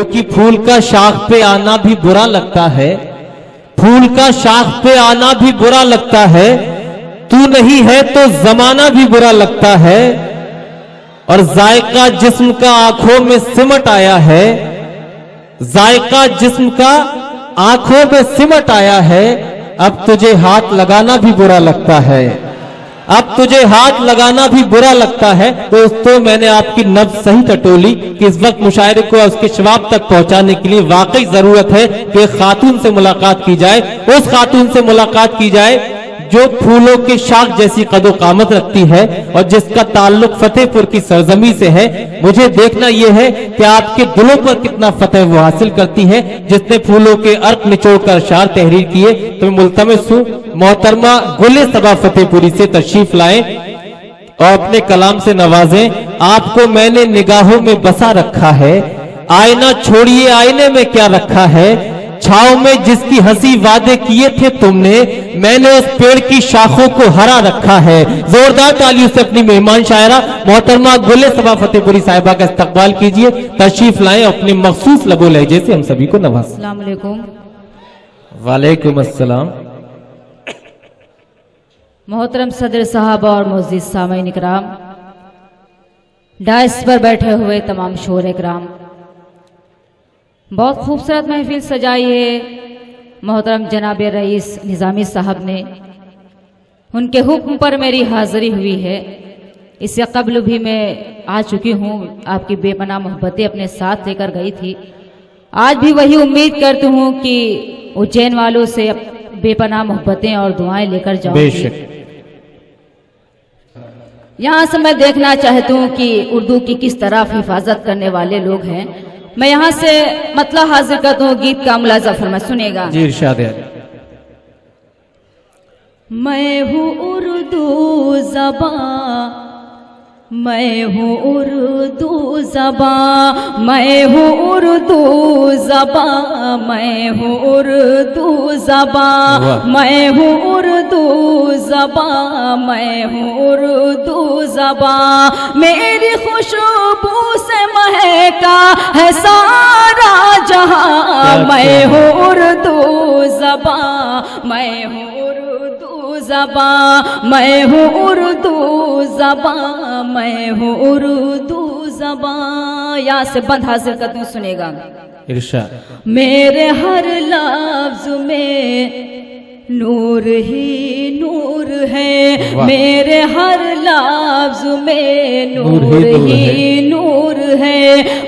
क्योंकि फूल का शाख पे आना भी बुरा लगता है, फूल का शाख पे आना भी बुरा लगता है, तू नहीं है तो जमाना भी बुरा लगता है। और जायका जिस्म का आंखों में सिमट आया है, जायका जिस्म का आंखों में सिमट आया है, अब तुझे हाथ लगाना भी बुरा लगता है, अब तुझे हाथ लगाना भी बुरा लगता है। दोस्तों, मैंने आपकी नब्ज सही टटोली कि इस वक्त मुशायरे को उसके शबाब तक पहुंचाने के लिए वाकई जरूरत है कि एक खातून से मुलाकात की जाए, उस खातून से मुलाकात की जाए जो फूलों के शाख जैसी कदो कामत रखती है और जिसका ताल्लुक फतेहपुर की सरजमी से है। मुझे देखना यह है कि आपके दिलों पर कितना फतेह वो हासिल करती है जिसने फूलों के अर्क निचोड़कर अशार तहरीर किए। तो मैं मुल्तमस हूं मोहतरमा गुले सबा फतेहपुरी से तशरीफ लाएं और अपने कलाम से नवाजें। आपको मैंने निगाहों में बसा रखा है, आईना छोड़िए आईने में क्या रखा है, छाव में जिसकी हंसी वादे किए थे तुमने, मैंने उस पेड़ की शाखों को हरा रखा है। जोरदार तालियों से अपनी मेहमान शायरा मोहतरमा गुले सबा फतेहपुरी साहिबा का इस्तकबाल कीजिए। तशरीफ लाएं, अपने मखसूस लबो लहजे से हम सभी को नवाज। अस्सलाम वालेकुम। वालेकुम अस्सलाम। मोहतरम सदर साहब और मुअज़्ज़िज़ सामईन इकराम, डाइस पर बैठे हुए तमाम शोर इकराम, बहुत खूबसूरत महफिल सजाई है मोहतरम जनाब रईस निज़ामी साहब ने। उनके हुक्म पर मेरी हाजिरी हुई है। इससे कबल भी मैं आ चुकी हूँ, आपकी बेपनाह मोहब्बतें अपने साथ लेकर गई थी। आज भी वही उम्मीद करती हूँ कि उज्जैन वालों से बेपनाह मोहब्बतें और दुआएं लेकर जाऊंगी। यहाँ से मैं देखना चाहती हूँ कि उर्दू की किस तरह हिफाजत करने वाले लोग हैं। मैं यहाँ से मतलब हाजिर करता हूँ, गीत का मुलाजा फरमा, सुनेगा जी इरशाद है। मैं हूँ उर्दू ज़बां, मैं हूँ उर्दू ज़बां, मैं हूँ उर्दू ज़बां, मैं हूँ उर्दू ज़बां, मैं हूँ उर्दू ज़बां, मैं हूँ उर्दू ज़बां। मेरी खुशबू से महका है सारा जहां, मैं हूँ उर्दू ज़बां, मैं हूँ उर्दू ज़बां, मैं हूँ उर्दू ज़बां, मैं हूँ उर्दू ज़बां। यहाँ से बंद हासिल कर दूं, सुनेगा इरशाद। मेरे हर लफ्ज़ में नूर ही नूर है, मेरे हर लफ्ज़ में नूर ही नूर है,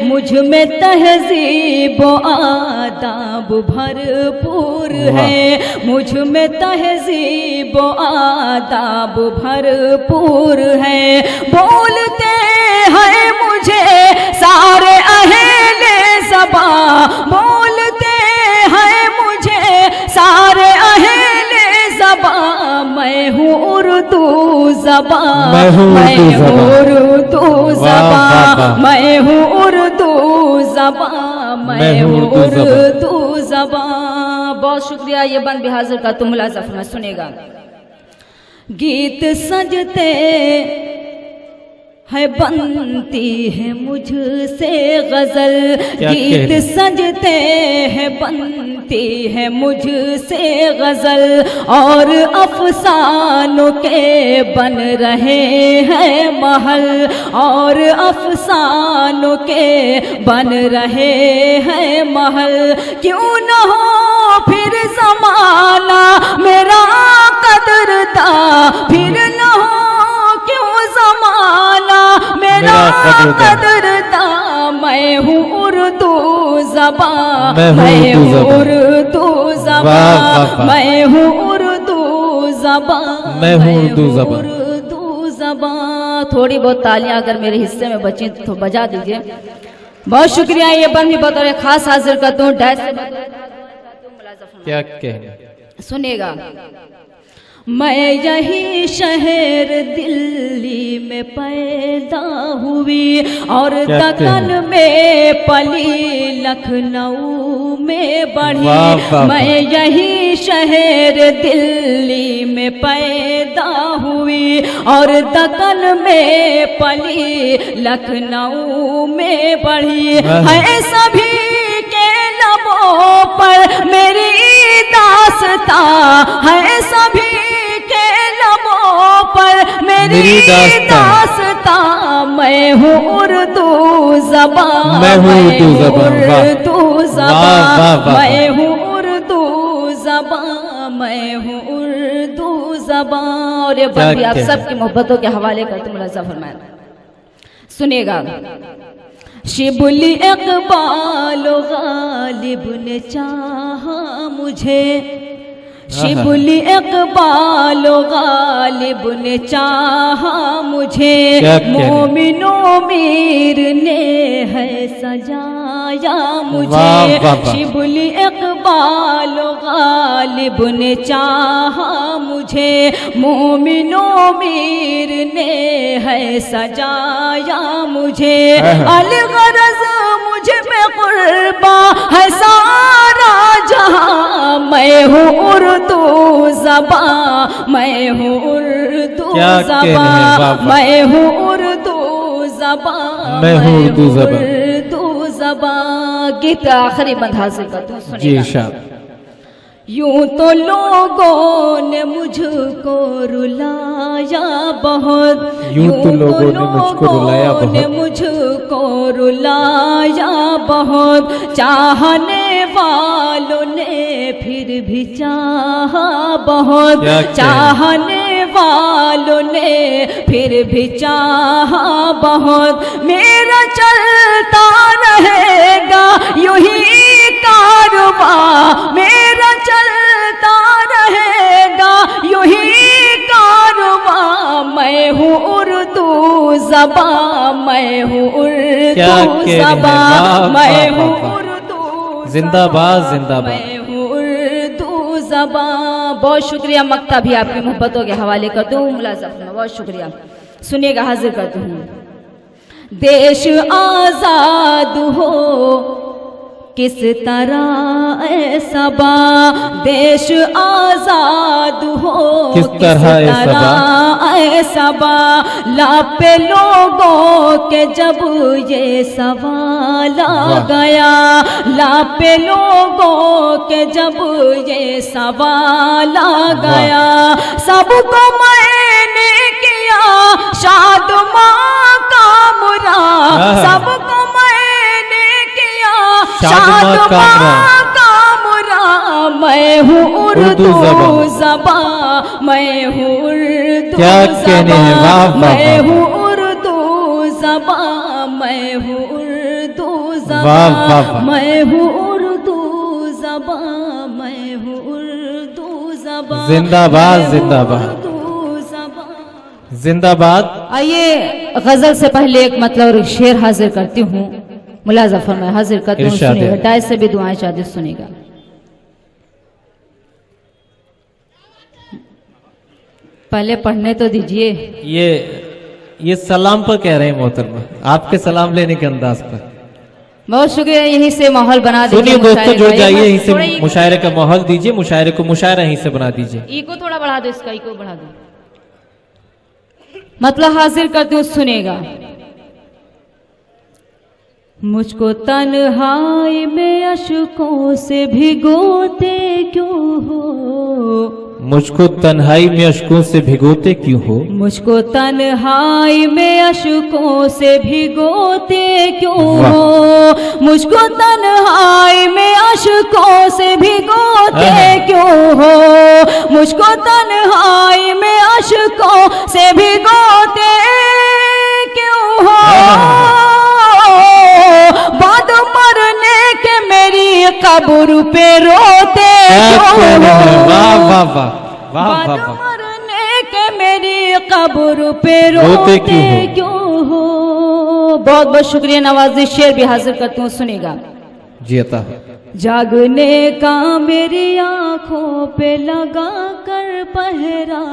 मुझ में तहज़ीब आदाब भरपूर है, मुझ में तहज़ीब आदाब भरपूर है। बोलते हैं मुझे सारे अहले ज़बां, बोलते हैं मुझे सारे अहले ज़बां, मैं हूँ उर्दू ज़बां, मैं हूँ उर्दू ज़बां, मैं हूँ उर्दू ज़बां, मैं हूँ उर्दू ज़बां। बहुत शुक्रिया। ये बंद भी हाजिर का तुम मुलाजा फरमा, सुनेगा। गीत सजते है बनती है मुझसे गजल, गीत सजते हैं बनती है मुझसे गजल, और अफसानों के बन रहे हैं महल, और अफसानों के बन रहे हैं महल। क्यों न हो फिर जमाना मेरा कदरदा, फिर न हो क्यों जमाना मेरा कदरदा, मैं हूँ उर्दू ज़बां, मैं हूँ उर्दू ज़बां, मैं हूँ उर्दू ज़बां, मैं हूँ उर्दू ज़बां। थोड़ी बहुत तालियां अगर मेरे हिस्से में बची तो बजा दीजिए। बहुत शुक्रिया। ये बंद भी बतौर खास हाजिर करता हूँ। क्या कहना, सुनेगा। मैं यही शहर दिल्ली में पैदा हुई और दक्कन में पली, लखनऊ में बढ़ी। मैं यही शहर दिल्ली में पैदा हुई और दक्कन में पली, लखनऊ में बढ़ी। है सभी मेरी दास्तां मैं हूँ उर्दू ज़बान, मैं हूँ उर्दू ज़बान, उर्दू ज़बान, मैं हूँ उर्दू ज़बान, मैं हूँ उर्दू ज़बान। और ये बात भी आप सबकी मोहब्बतों के हवाले करते मुलाज़ा फरमाएं, सुनिएगा। शिबुली इक़बाल गालिब ने चाहा मुझे, शिबुली इक़बाल गालिब ने चाहा मुझे, मोमिनो मीर ने है सजाया मुझे। शिबुली इक़बाल गालिब ने चाहा मुझे, मोमिनो मीर ने है सजाया मुझे। अलगरज़ मुझे में कुर्बा है सारा जहां, मैं हूँ उर्दू ज़बान, मैं हूँ उर्दू ज़बान, मैं हूँ उर्दू ज़बान, मैं हूँ उर्दू ज़बान। गीत आखिरी बंद हासिल करते हैं, सुनिएगा। यूं तो लोगों ने मुझको रुलाया बहुत, यूं तो लोगों ने मुझको रुलाया बहुत, चाहने वालों ने फिर भी चाहा बहुत, चाहने वालों ने फिर भी चाहा बहुत। मेरा चलता रहेगा यूं ही कारवां, मेरा चलता रहेगा यूं ही कारवां, मैं हूँ उर्दू ज़बान, मैं हूँ उर्दू ज़बान, मैं हूँ उर्दू जिंदाबाद जिंदाबाद, मैं हूँ उर्दू ज़बान। बहुत शुक्रिया, मक्ता भी आपकी मोहब्बतों के हवाले करती हूँ मुलाज़ा फरमाएं, बहुत शुक्रिया। सुनिएगा, हाजिर करती हूँ। देश आज़ाद हो किस तरह ऐ सबा, देश आजाद हो किस तरह ऐ सबा, लापे लोगों के जब ये सवाल आ गया, लापे लोगों के जब ये सवाल आ गया, सबको मैंने किया शादमां का मुरा, सबको शादमां का मुरा, मैं हूँ उर्दू ज़बान, मैं हूँ उर्दू ज़बान, मैं हूँ उर्दू ज़बान, मैं हूँ उर्दू ज़बान, मैं हूँ उर्दू ज़बान, मैं हूँ उर्दू ज़बान। जिंदाबाद जिंदाबाद जिंदाबाद। आइए गजल से पहले एक मतलब शेर हाजिर करती हूँ, मुलाज़ा फरमाएं, हाजिर करती हूँ, सुनिएगा। डायस से भी दुआएं शादी सुनिएगा। पहले पढ़ने तो दीजिए। ये सलाम पर कह रहे हैं मोहतरमा, आपके सलाम लेने के अंदाज पर। बहुत शुक्रिया, यहीं से माहौल बना दीजिए। सुनिए दोस्तों, जुड़ जाइए, यहीं से मुशायरे का माहौल दीजिए, मुशायरे को मुशायरा यहीं से बना दीजिए। इको थोड़ा बढ़ा दो, इसका इको बढ़ा दो। मतलब हाजिर करती हूँ, सुनेगा। मुझको तन्हाई में अश्कों से भिगोते क्यों हो, मुझको तन्हाई में अश्कों से भिगोते क्यों हो, मुझको तन्हाई में अश्कों से भिगोते क्यों हो, मुझको तन्हाई में अश्कों से भिगोते क्यों हो, मुझको तन्हाई में अश्कों से भिगोते क्यों हो, बाद मरने के मेरी कब्र पे रोते क्यों हो, बाद मरने के मेरी कब्र पे रोते क्यों हो। बहुत बहुत शुक्रिया, नवाज़िश शेर भी हाजिर करती हूँ, सुनेगा। जी अता। जागने का मेरी आंखों पे लगा कर पहरा,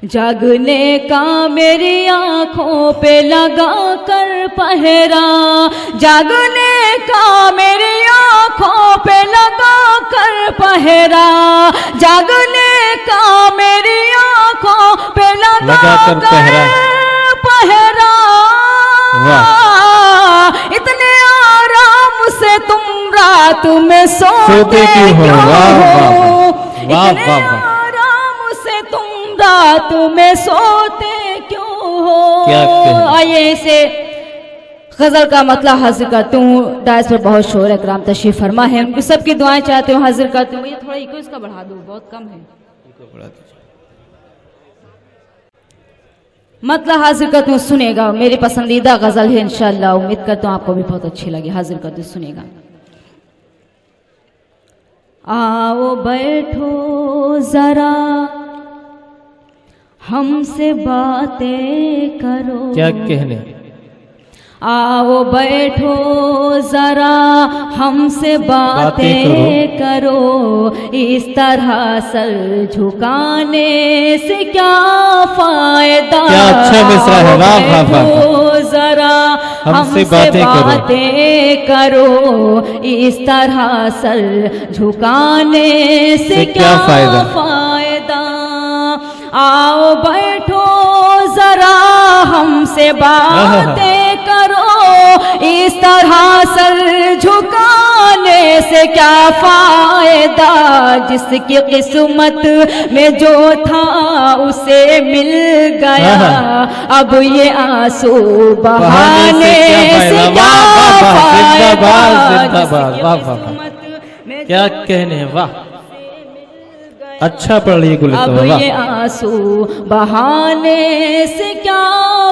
जागने का मेरी आंखों पे लगा कर पहरा, जागने का मेरी आंखों पे लगा कर पहरा, जागने का मेरी आंखों पे लगा कर पहरा, इतने आराम से तुम रात में सोते क्यों हो, इतने आराम से तुम रात में सोते क्यों हो। आइए इसे गजल का मतलब हाजिर करती हूँ। डायस पर बहुत शोर इकराम तशरीफ फरमा है, उनकी सबकी दुआएं चाहते हूँ हाजिर करती हूँ। ये थोड़ा इको इसका बढ़ा दो, बहुत कम है। मतलब हाजिर करती हूँ, सुनेगा। मेरी पसंदीदा गजल है, इंशाअल्लाह उम्मीद करता हूँ आपको भी बहुत अच्छी लगी। हाजिर करती हूँ, सुनेगा। आओ बैठो जरा हमसे बातें करो। क्या कहने? आओ बैठो जरा हमसे बातें करो। इस तरह सर झुकाने से क्या फायदा। क्या अच्छा मिसरा है, वाह वाह वाह। जरा हमसे बातें करो। इस तरह सर झुकाने से क्या फायदा। आओ बैठो जरा हमसे बातें करो। इस तरह सर झुकाने से क्या फायदा। जिसकी किस्मत में जो था उसे मिल गया। अब ये आंसू बहाने से क्या फायदा। क्या कहने, वाह अच्छा पढ़ रही है। अब ये आंसू बहाने से क्या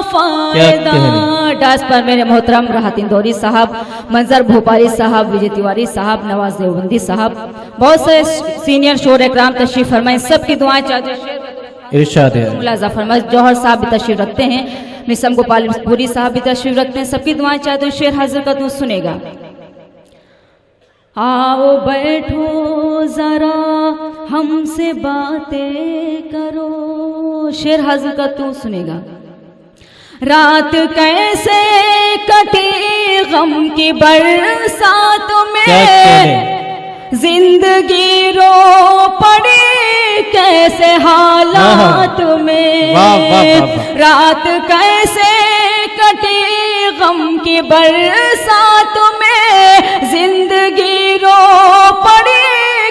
फायदा। डांस पर मेरे मोहतरम राहत इंदौरी साहब, मंजर भोपाली साहब, विजय तिवारी साहब, नवाज देवबंदी साहब, बहुत से सीनियर शोर इकराम तशरीफ फरमाए। सबकी दुआएं चाहते हैं। मुलाजा फरमाए। जौहर साहब भी तशरीफ रखते हैं, मिसम गोपालपुरी साहब भी तशरीफ रखते हैं। सबकी दुआएं चाहते हैं। शेर हाजिर कर तू, सुनेगा। आओ बैठो जरा हमसे बातें करो। शेर हाजिर का तू, सुनेगा। रात कैसे कटी गम की बरसात में। जिंदगी रो पड़ी कैसे हालात में। रात कैसे कटी गम की बरसात में। जिंदगी रो पड़ी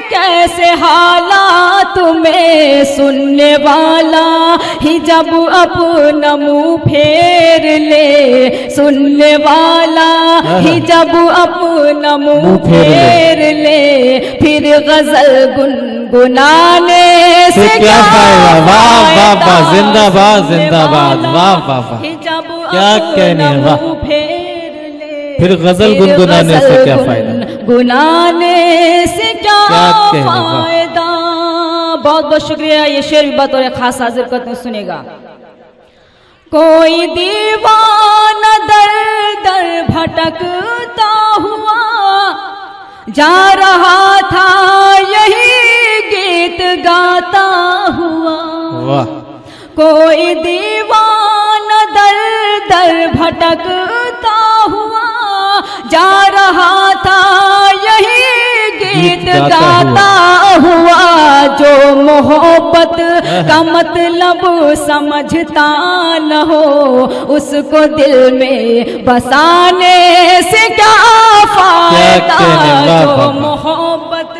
कैसे हालात में। सुनने वाला ही जब अपना मुंह फेर ले। सुनने वाला ही जब अपना मुंह फेर ले। फिर गजल गुनगुनाने से क्या फायदा। जिंदाबाद जिंदाबाद, वाह वाह वाह। क्या कहने, वाह। फिर गजल गुनगुनाने से क्या फायदा। गुनाने से क्या फायदा। बहुत बहुत शुक्रिया। ये शेर भी बतौर खास हाजिर करते हैं, सुनेगा। कोई दीवाना दर दर भटकता हुआ जा रहा था यही गीत गाता हुआ। कोई दीवाना दर दर भटकता हुआ जा रहा था यही गीत गाता हुआ। जो मोहब्बत का मतलब समझता न हो उसको दिल में बसाने से क्या फायदा। जो मोहब्बत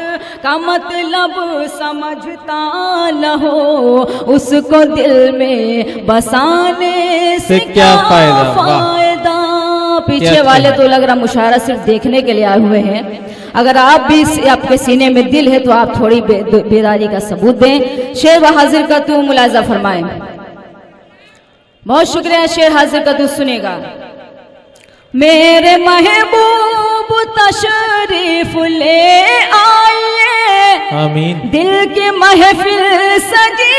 का मतलब समझता न हो उसको दिल में बसाने से क्या फायदा। पीछे वाले तो लग रहा मुशायरा सिर्फ देखने के लिए आए हुए हैं। अगर आप भी, आपके सीने में दिल है तो आप थोड़ी बेदारी का सबूत दें। शेर हाजिर का तू, मुलाजा फरमाए। बहुत शुक्रिया। शेर हाजिर का तू, सुनेगा। मेरे महबूब तशरीफ ले आइए। आमीन। दिल की महफिल सजी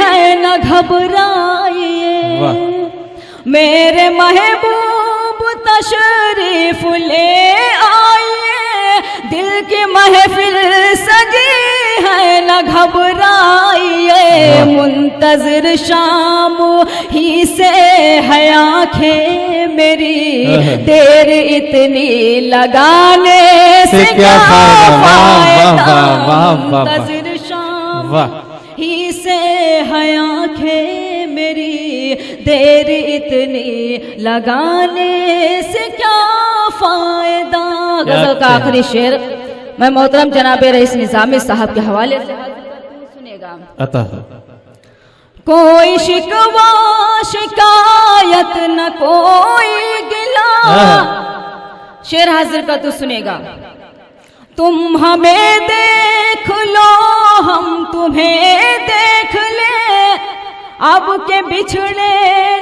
है न घबराइए। मेरे महबूब तशरीफ ले आइए। दिल की महफिल सजी है न घबराइए। मुंतजिर शाम ही से है आंखें मेरी। देर इतनी लगाने से क्या फायदा। मुंतजिर शाम ही से है आंखें मेरी। देर इतनी लगाने से क्या फायदा। गजल का आखिरी शेर मैं मोहतरम जनाबे रईस निजामी साहब के हवाले से सुनेगा। कोई शिकवा शिकायत न कोई गिला। शेर हाजिर का तू सुनेगा। तुम हमें देख लो हम तुम्हें देख ले, अब के बिछड़े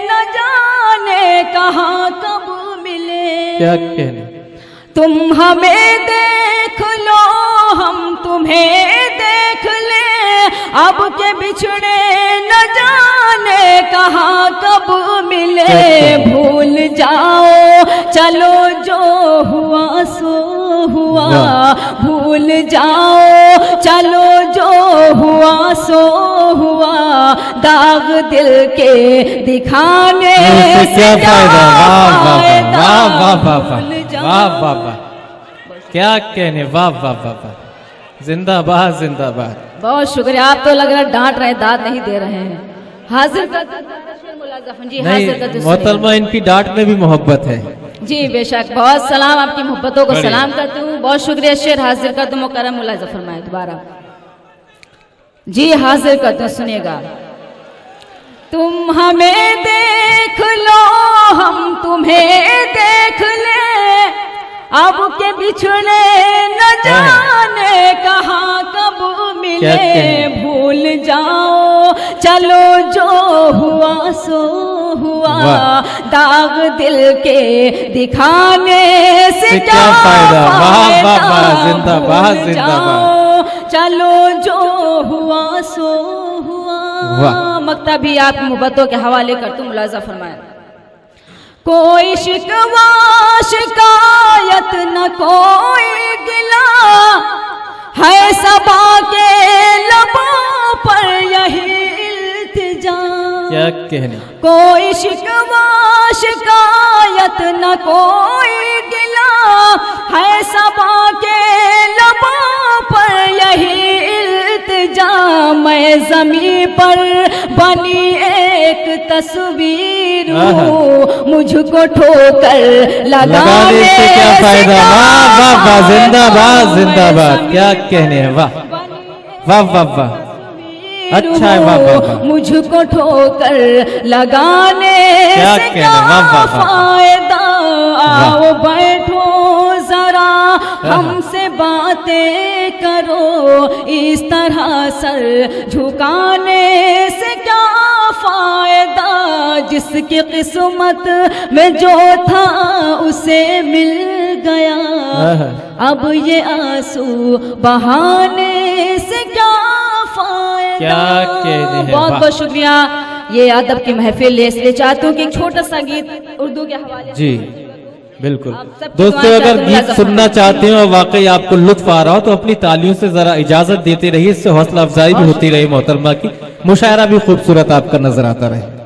न जाने कहाँ कब मिले। क्या कहने। तुम हमें देख लो हम तुम्हें देख ले, अब के बिछड़े न जाने कहाँ कब मिले। भूल जाओ चलो जो हुआ सो हुआ, भूल जाओ चलो जो हुआ सो हुआ, दाग दिल के दिखाने से क्या फायदा। वाह वाह वाह वाह वाह वाह, क्या कहने। वाह वाह वाह वाह, जिंदाबाद जिंदाबाद। बहुत शुक्रिया। आप तो लग रहा है डांट रहे, दाद नहीं दे रहे हैं। हाजिर कर जी, हाजिर कर। मोहतरमा इनकी डांट में भी मोहब्बत है। जी बेशक, बहुत सलाम, आपकी मोहब्बतों को सलाम करती हूँ। बहुत शुक्रिया। शेर हाजिर कर तुम मुकर्रम मुलाजा फरमाए दोबारा। जी हाजिर कर तुम सुनिएगा। तुम हमें देख लो हम तुम्हें देख ले, अब के बिछड़े न जाने कहाँ कब मिले। भूल जाओ चलो जो हुआ सो हुआ, दाग दिल के दिखाने से क्या फायदा। वाह वाह वाह, जिंदाबाद जिंदाबाद। चलो जो हुआ सो हुआ। मक्ता भी आप मोहब्बतों के हवाले कर तुम मुलाजा फरमाए। कोई शिकवा शिकायत न कोई गिला, है सबा के लबों पर यही इल्तिजा। क्या कहने। कोई शिकवा शिकायत न कोई गिला, है सबा के लबों पर यही इल्तिजा। मैं ज़मीं पर बनी एक तस्वीर हूँ, मुझको ठोकर लगाने से क्या फायदा। वाह वाह वाह, जिंदाबाद जिंदाबाद। क्या कहने हैं। वाह वाह वाह वाह, अच्छा है। वाह वाह वाह, मुझको ठोकर लगाने से क्या फायदा। आओ बैठो जरा हमसे बातें करो, इस तरह सर झुकाने से क्या फायदा। जिसकी किस्मत में जो था उसे मिल गया, अब ये आंसू बहाने से क्या फायदा। क्या कहने हैं। बहुत बहुत शुक्रिया। ये अदब की महफिल इसलिए चाहती हूँ कि एक छोटा सा गीत उर्दू के हवाले। जी बिल्कुल। दोस्तों अगर गीत सुनना चाहते हो और वाकई आपको लुत्फ आ रहा हो तो अपनी तालियों से जरा इजाजत देते रहिए, इससे हौसला अफजाई भी होती रही मोहतरमा की, मुशायरा भी खूबसूरत आपका नजर आता रहे।